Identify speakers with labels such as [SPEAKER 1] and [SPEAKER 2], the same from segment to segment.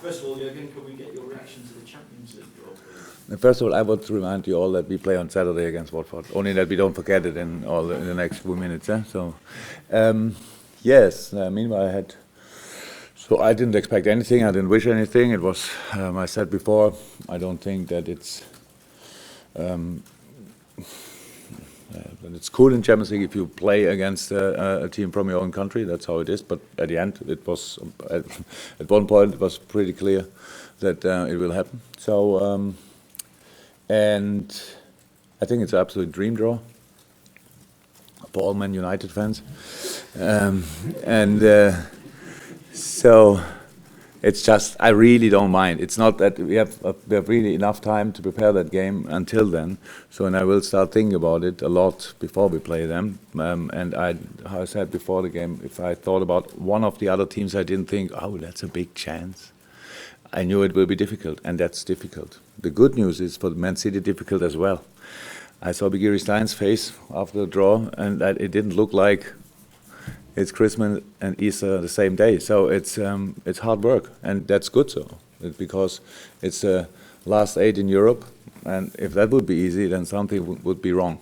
[SPEAKER 1] First of all, Jurgen, can we get your reaction to the Champions League draw, please?
[SPEAKER 2] First of all, I would remind you all that we play on Saturday against Watford. Only that we don't forget it in the next few minutes. So, yes. Meanwhile, I didn't expect anything. I didn't wish anything. It was, I said before, I don't think that it's cool in Champions League if you play against a team from your own country. That's how it is. But at the end, it was at one point it was pretty clear that it will happen. So, and I think it's an absolute dream draw for all Man United fans, so it's just I really don't mind. It's not that we have really enough time to prepare that game until then. So, and I will start thinking about it a lot before we play them. And how I said before the game, if I thought about one of the other teams, I didn't think, oh, that's a big chance. I knew it will be difficult, and that's difficult. The good news is for Man City difficult as well. I saw Begiri Stein's face after the draw, and it didn't look like it's Christmas and Easter the same day. So it's hard work, and that's good. So because it's the last 8 in Europe, and if that would be easy, then something would be wrong.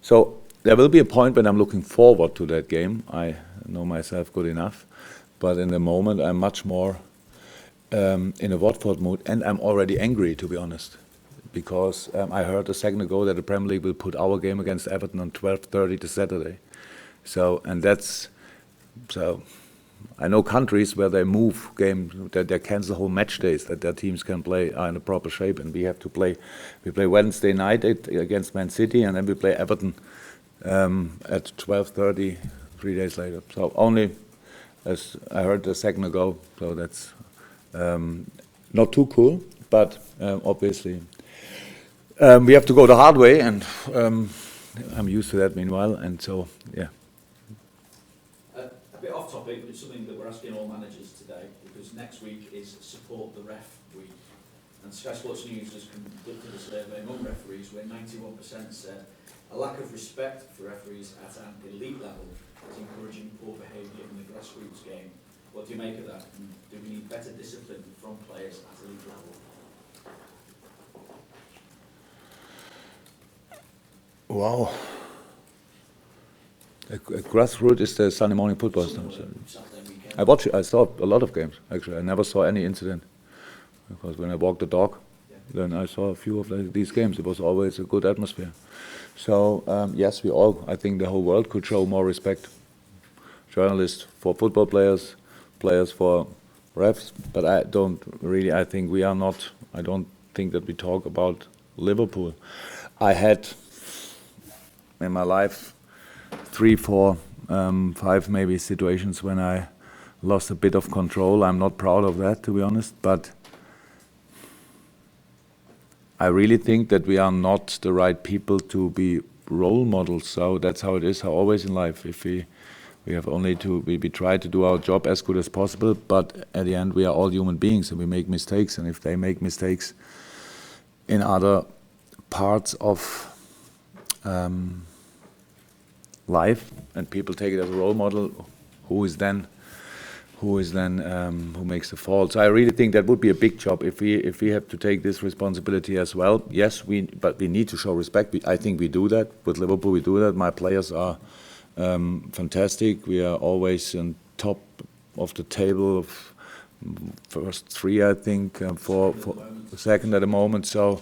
[SPEAKER 2] So there will be a point when I'm looking forward to that game. I know myself good enough, but in the moment I'm much more in a Watford mood, and I'm already angry, to be honest, because I heard a second ago that the Premier League will put our game against Everton on 12:30 to Saturday. So I know countries where they move games, that they cancel whole match days, that their teams can play are in a proper shape, and we have to play. We play Wednesday night against Man City, and then we play Everton at 12:30 3 days later. So only, as I heard a second ago, so that's not too cool, but obviously we have to go the hard way, and I'm used to that meanwhile, and so yeah.
[SPEAKER 1] A bit off topic, but it's something that we're asking all managers today, because next week is Support the Ref week, and Sky Sports News has conducted a survey among referees where 91% said a lack of respect for referees at an elite level is encouraging poor behaviour in the grassroots game. What do you make of that? And do we need better discipline from players at elite level?
[SPEAKER 2] Wow. A grassroots is the Sunday morning football. I saw a lot of games, actually. I never saw any incident, because when I walked the dog, then I saw a few of these games. It was always a good atmosphere. So yes, I think the whole world could show more respect. Journalists for football players, players for refs, but I don't think that we talk about Liverpool. I had in my life 3, 4, 5 maybe situations when I lost a bit of control. I'm not proud of that, to be honest, but I really think that we are not the right people to be role models. So that's how it is, how always in life. If we have only to, we try to do our job as good as possible, but at the end we are all human beings and we make mistakes, and if they make mistakes in other parts of life and people take it as a role model, who makes the fault? So I really think that would be a big job if we have to take this responsibility as well. Yes, but we need to show respect. I think we do that with Liverpool. We do that. My players are fantastic. We are always on top of the table of first 3, I think, for second at the moment. So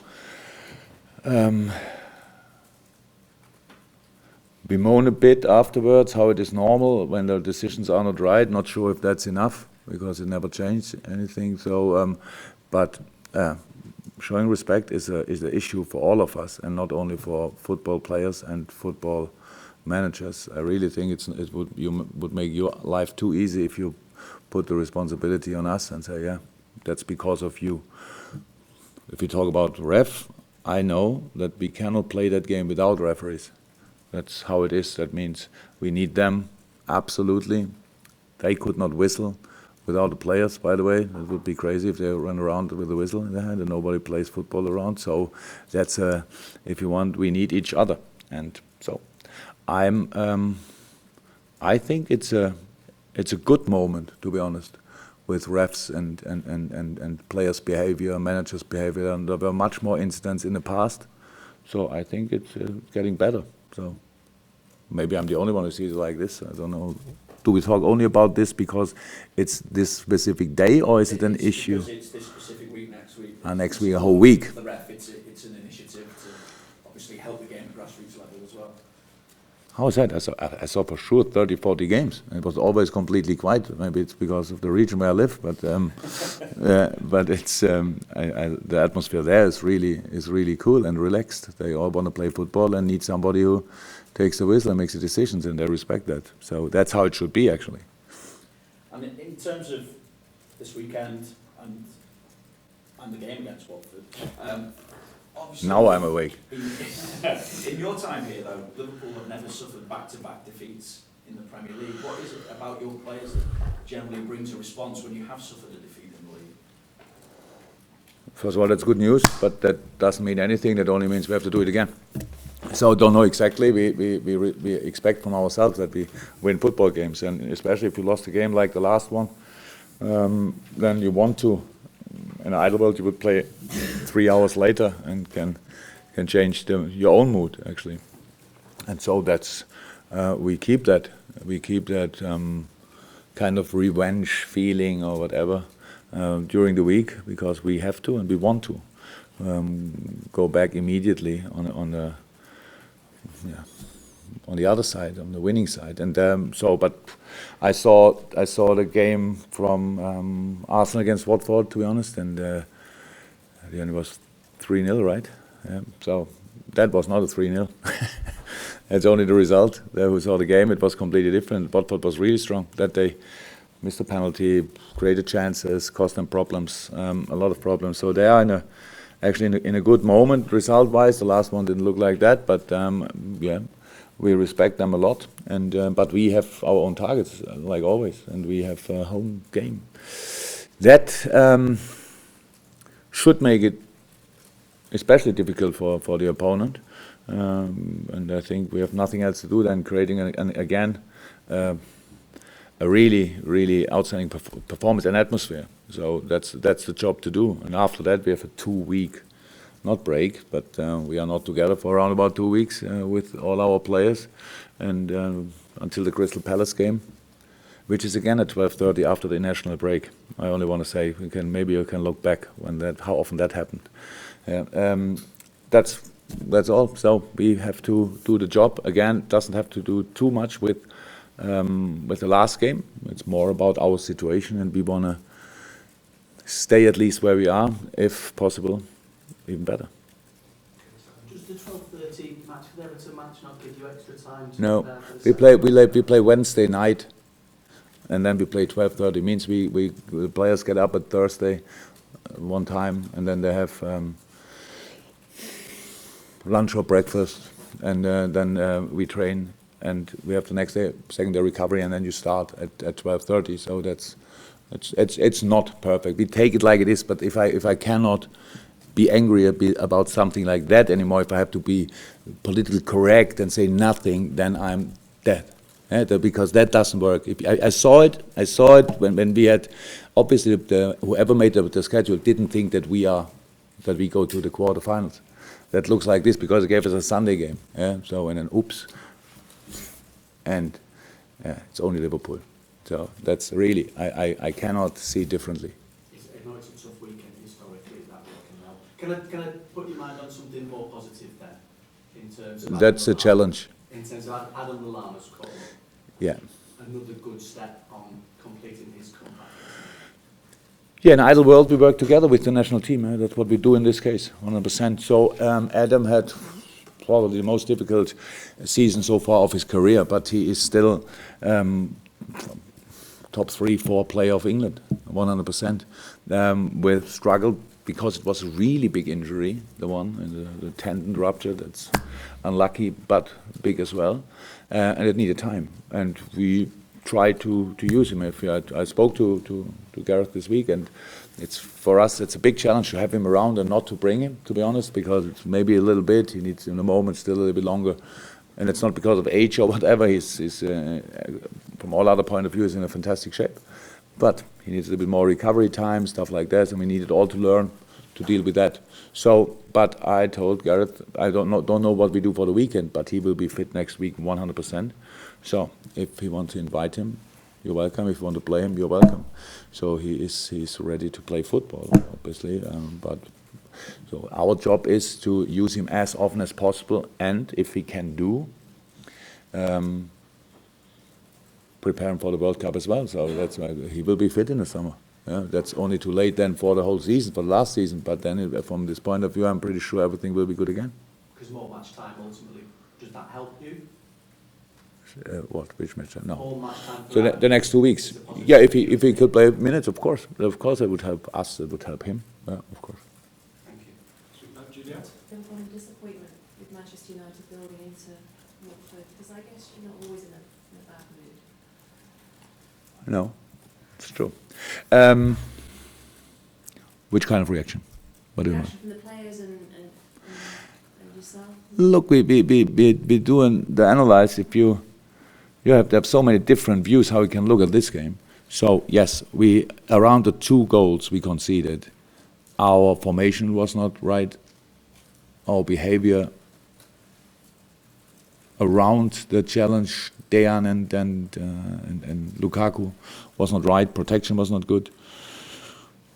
[SPEAKER 2] we moan a bit afterwards, how it is normal when the decisions are not right. Not sure if that's enough, because it never changed anything. So, but showing respect is an issue for all of us, and not only for football players and football managers. I really think you would make your life too easy if you put the responsibility on us and say, yeah, that's because of you. If you talk about ref, I know that we cannot play that game without referees. That's how it is. That means we need them, absolutely. They could not whistle without the players, by the way. It would be crazy if they run around with a whistle in their hand and nobody plays football around. So that's, if you want, we need each other. And so I think it's a good moment, to be honest, with refs and players' behavior, managers' behavior, and there were much more incidents in the past. So I think it's getting better. So maybe I'm the only one who sees it like this. I don't know. Do we talk only about this because it's this specific day, or is it an issue?
[SPEAKER 1] It's this specific week next week.
[SPEAKER 2] Next week, a whole week.
[SPEAKER 1] For the ref, it's an initiative to obviously help the game at grassroots level as well.
[SPEAKER 2] How is that? I saw for sure 30, 40 games. It was always completely quiet. Maybe it's because of the region where I live, but it's the atmosphere there is really cool and relaxed. They all want to play football and need somebody who takes the whistle and makes the decisions, and they respect that. So that's how it should be, actually.
[SPEAKER 1] And in terms of this weekend and the game against Watford, obviously,
[SPEAKER 2] now I'm awake.
[SPEAKER 1] In your time here, though, Liverpool have never suffered back-to-back defeats in the Premier League. What is it about your players that generally brings a response when you have suffered a defeat in the league?
[SPEAKER 2] First of all, that's good news, but that doesn't mean anything. That only means we have to do it again. So don't know exactly. We expect from ourselves that we win football games, and especially if you lost a game like the last one, then you want to. In an ideal world, you would play 3 hours later and can change your own mood, actually. And so that's we keep that kind of revenge feeling or whatever during the week, because we have to and we want to go back immediately on the other side, on the winning side. And but I saw the game from Arsenal against Watford, to be honest, and the end was 3-0, right? So that was not a 3-0. That's only the result. There who saw the game, it was completely different. Watford was really strong that day. Missed the penalty, created chances, caused them problems, a lot of problems. So they are actually in a good moment result-wise. The last one didn't look like that, but we respect them a lot. And but we have our own targets, like always, and we have a home game. That should make it especially difficult for the opponent. And I think we have nothing else to do than creating again a really outstanding performance and atmosphere. So that's the job to do. And after that, we have a 2-week, not break, but we are not together for around about 2 weeks with all our players, and until the Crystal Palace game, which is again at 12:30 after the national break. I only want to say maybe you can look back how often that happened. That's all. So we have to do the job again. Doesn't have to do too much with the last game. It's more about our situation, and we want to stay at least where we are, if possible, even better.
[SPEAKER 3] Just the 12:30 match for the Everton match not give you extra time?
[SPEAKER 2] No, we play Wednesday night, and then we play 12:30. Means the players get up at Thursday one time, and then they have lunch or breakfast, and then we train, and we have the next day second day recovery, and then you start at 12:30. So it's not perfect. We take it like it is, but if I cannot be angry about something like that anymore, if I have to be politically correct and say nothing, then I'm dead. Because that doesn't work. I saw it when we had, obviously whoever made the schedule didn't think that we go to the quarterfinals. That looks like this because it gave us a Sunday game. So and then oops, and it's only Liverpool. So that's really I cannot see differently.
[SPEAKER 3] I know it's a tough weekend historically, that working well. Can I put your mind on something more positive then, in terms of?
[SPEAKER 2] That's a challenge.
[SPEAKER 3] In terms of Adam Lallana's call.
[SPEAKER 2] Yeah.
[SPEAKER 3] Another good step on completing his comeback.
[SPEAKER 2] Yeah, in ideal world we work together with the national team. That's what we do in this case, 100%. So Adam had probably the most difficult season so far of his career, but he is still top 3-4 player of England, 100%. With struggle because it was a really big injury, the tendon rupture. That's unlucky, but big as well, and it needed time. And we tried to use him. I spoke to Gareth this week, and for us it's a big challenge to have him around and not to bring him, to be honest, because it's maybe a little bit. He needs in the moment still a little bit longer, and it's not because of age or whatever. He's from all other point of view, he's in a fantastic shape, but he needs a little bit more recovery time, stuff like that, and we needed all to learn to deal with that. So, but I told Gareth, I don't know what we do for the weekend, but he will be fit next week 100%. So, if you want to invite him, you're welcome. If you want to play him, you're welcome. So he's ready to play football, obviously. But so our job is to use him as often as possible, and if we can do, prepare him for the World Cup as well. So that's why he will be fit in the summer. Yeah, that's only too late then for the whole season, for the last season. But then, from this point of view, I'm pretty sure everything will be good again.
[SPEAKER 3] Because more match time ultimately, does that help you?
[SPEAKER 2] What? Which match? No.
[SPEAKER 3] All match time.
[SPEAKER 2] So the next 2 weeks. Yeah, if he could play minutes, of course it would help us. It would help him. Yeah, of course.
[SPEAKER 3] Thank you. Juliet?
[SPEAKER 4] Don't want a disappointment with Manchester United building into Watford, because I guess you're not always in a bad mood.
[SPEAKER 2] No, it's true. Which kind of reaction? What do you want?
[SPEAKER 4] Reaction from the players and yourself?
[SPEAKER 2] Look, we doing the analyze. If you have to have so many different views how you can look at this game. So yes, we around the 2 goals we conceded, our formation was not right. Our behavior around the challenge, Dejan and Lukaku, was not right. Protection was not good.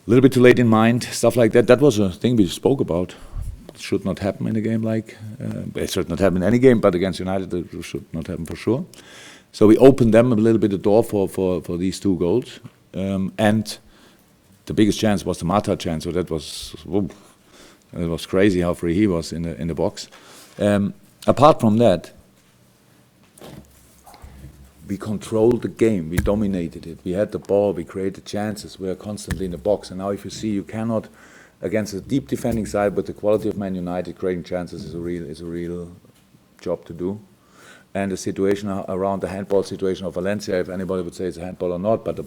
[SPEAKER 2] A little bit too late in mind, stuff like that. That was a thing we spoke about. It should not happen in a game like. It should not happen in any game, but against United it should not happen for sure. So we opened them a little bit the door for these 2 goals, and the biggest chance was the Mata chance. So that was it was crazy how free he was in the box. Apart from that, we controlled the game. We dominated it. We had the ball. We created chances. We were constantly in the box. And now, if you see, you cannot, against a deep defending side with the quality of Man United, creating chances is a real job to do. And the situation around the handball situation of Valencia, if anybody would say it's a handball or not, but the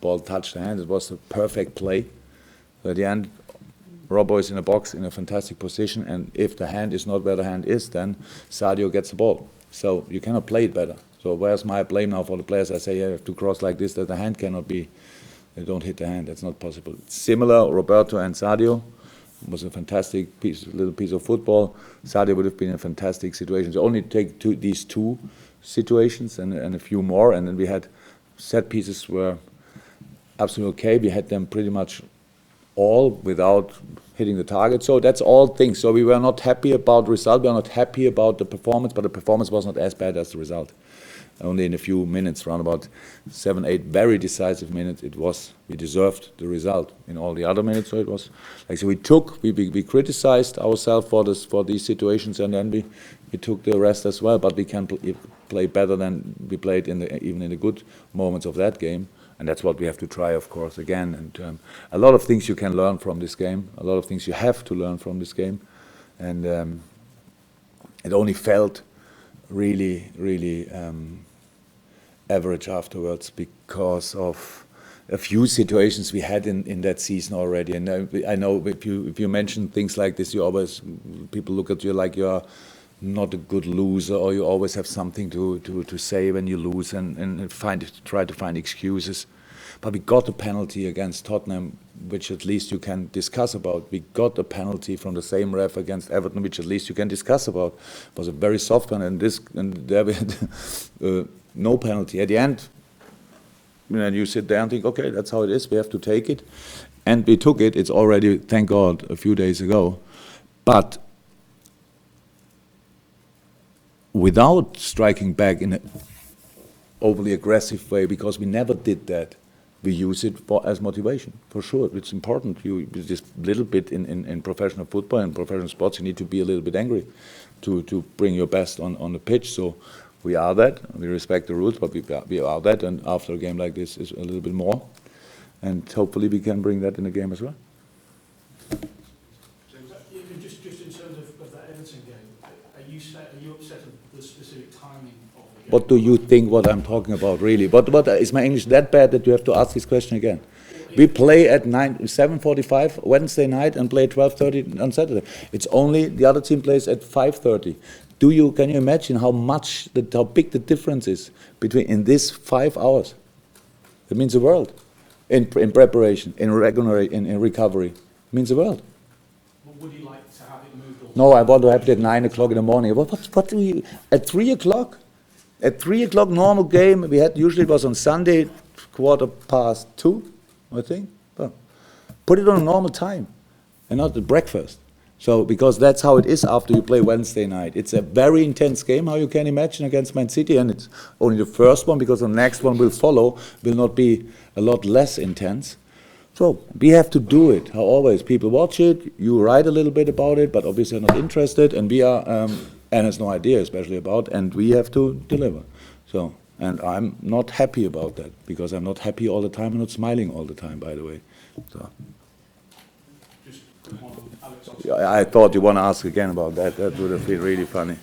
[SPEAKER 2] ball touched the hand. It was a perfect play. So at the end, Robbo is in a box in a fantastic position, and if the hand is not where the hand is, then Sadio gets the ball. So you cannot play it better. So where's my blame now for the players? I say you have to cross like this, that the hand cannot be, they don't hit the hand. That's not possible. Similar, Roberto and Sadio was a fantastic little piece of football. Sadio would have been in a fantastic situation. So only take these 2 situations and a few more, and then we had set pieces were absolutely okay. We had them pretty much all without hitting the target. So that's all things. So we were not happy about the result. We were not happy about the performance, but the performance was not as bad as the result. Only in a few minutes, around about 7, 8 very decisive minutes, we deserved the result. In all the other minutes, so it was like, so we criticized ourselves for these situations, and then we took the rest as well. But we can play better than we played even in the good moments of that game. And that's what we have to try, of course, again. And a lot of things you can learn from this game. A lot of things you have to learn from this game. And it only felt really, really average afterwards because of a few situations we had in that season already. And I know if you mention things like this, people look at you like you're not a good loser, or you always have something to say when you lose, and try to find excuses. But we got a penalty against Tottenham, which at least you can discuss about. We got a penalty from the same ref against Everton, which at least you can discuss about. It was a very soft one, and there we had no penalty. At the end, you sit there and think, okay, that's how it is. We have to take it, and we took it. It's already, thank God, a few days ago, but without striking back in an overly aggressive way, because we never did that. We use it as motivation, for sure. It's important. Just a little bit in professional football and professional sports, you need to be a little bit angry to bring your best on the pitch. So we are that. We respect the rules, but we are that. And after a game like this, is a little bit more. And hopefully we can bring that in the game as well.
[SPEAKER 5] Just in terms of that Everton game, are you upset at the specific timing of the game?
[SPEAKER 2] What do you think what I'm talking about, really? What is my English that bad that you have to ask this question again? We play at 7:45 Wednesday night and play 12:30 on Saturday. It's only the other team plays at 5:30. Can you imagine how big the difference is in this 5 hours? It means the world. in preparation, in recovery. Means the world.
[SPEAKER 5] Well, would you like to have it moved? Or
[SPEAKER 2] No, I want to have it at 9 o'clock in the morning. What do we, at 3 o'clock? At 3 o'clock, normal game. We had, usually it was on Sunday, 2:15, I think. Well, put it on a normal time and not at breakfast. So, because that's how it is after you play Wednesday night. It's a very intense game, how you can imagine, against Man City, and it's only the first one, because the next one will follow, will not be a lot less intense. So, we have to do it. How always, people watch it, you write a little bit about it, but obviously not interested, and we are, and has no idea especially about, and we have to deliver. So, and I'm not happy about that, because I'm not happy all the time, I'm not smiling all the time, by the way. So.
[SPEAKER 5] just one on Alex Oxford?
[SPEAKER 2] Yeah, I thought you want to ask again about that. That would have been really funny.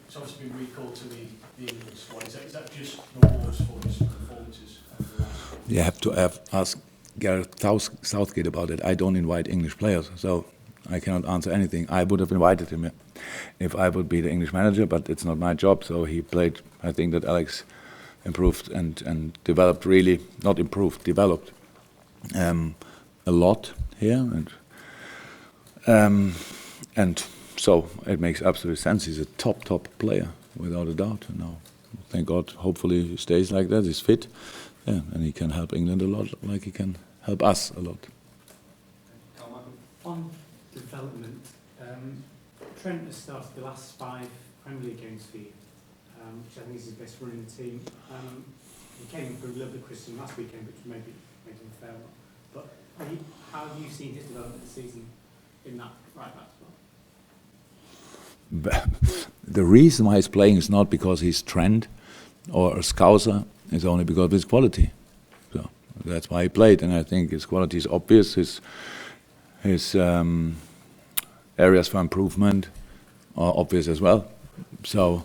[SPEAKER 5] It's obviously been recalled to the England squad. Is that just the awards for his performances over the last?
[SPEAKER 2] You have to ask Gareth Southgate about it. I don't invite English players, so I cannot answer anything. I would have invited him if I would be the English manager, but it's not my job. So he played. I think that Alex improved and developed really, not improved, developed a lot here, and so it makes absolute sense. He's a top player without a doubt. Now, thank God, hopefully he stays like that. He's fit, yeah, and he can help England a lot, like he can help us a lot.
[SPEAKER 6] On development, Trent has started the last 5 Premier League games for you, which I think is his best run in the team. He came for a little bit criticism last weekend, which maybe made him a fair one. But how have you seen his development this season in that right back spot?
[SPEAKER 2] The reason why he's playing is not because he's Trent or a Scouser, it's only because of his quality. So that's why he played, and I think his quality is obvious. His areas for improvement are obvious as well. So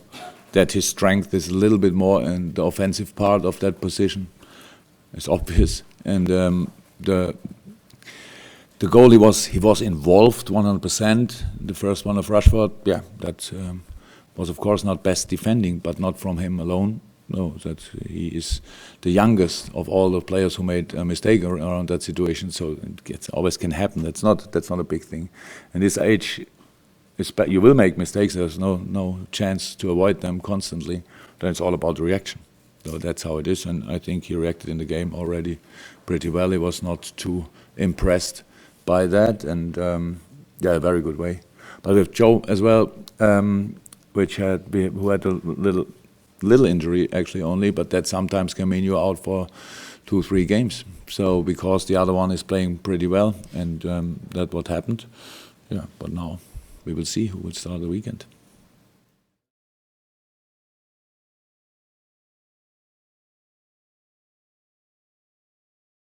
[SPEAKER 2] that his strength is a little bit more in the offensive part of that position is obvious. And the goal he was involved 100%. The first one of Rashford, yeah, that was of course not best defending, but not from him alone. No, that he is the youngest of all the players who made a mistake around that situation. So it always can happen. That's not a big thing. And this age, you will make mistakes. There's no chance to avoid them constantly. Then it's all about the reaction. So that's how it is. And I think he reacted in the game already pretty well. He was not too impressed by that, and yeah, a very good way. But with Joe as well, who had a little injury actually only, but that sometimes can mean you're out for 2-3 games. So because the other one is playing pretty well, and that's what happened. Yeah, but now we will see who will start the weekend.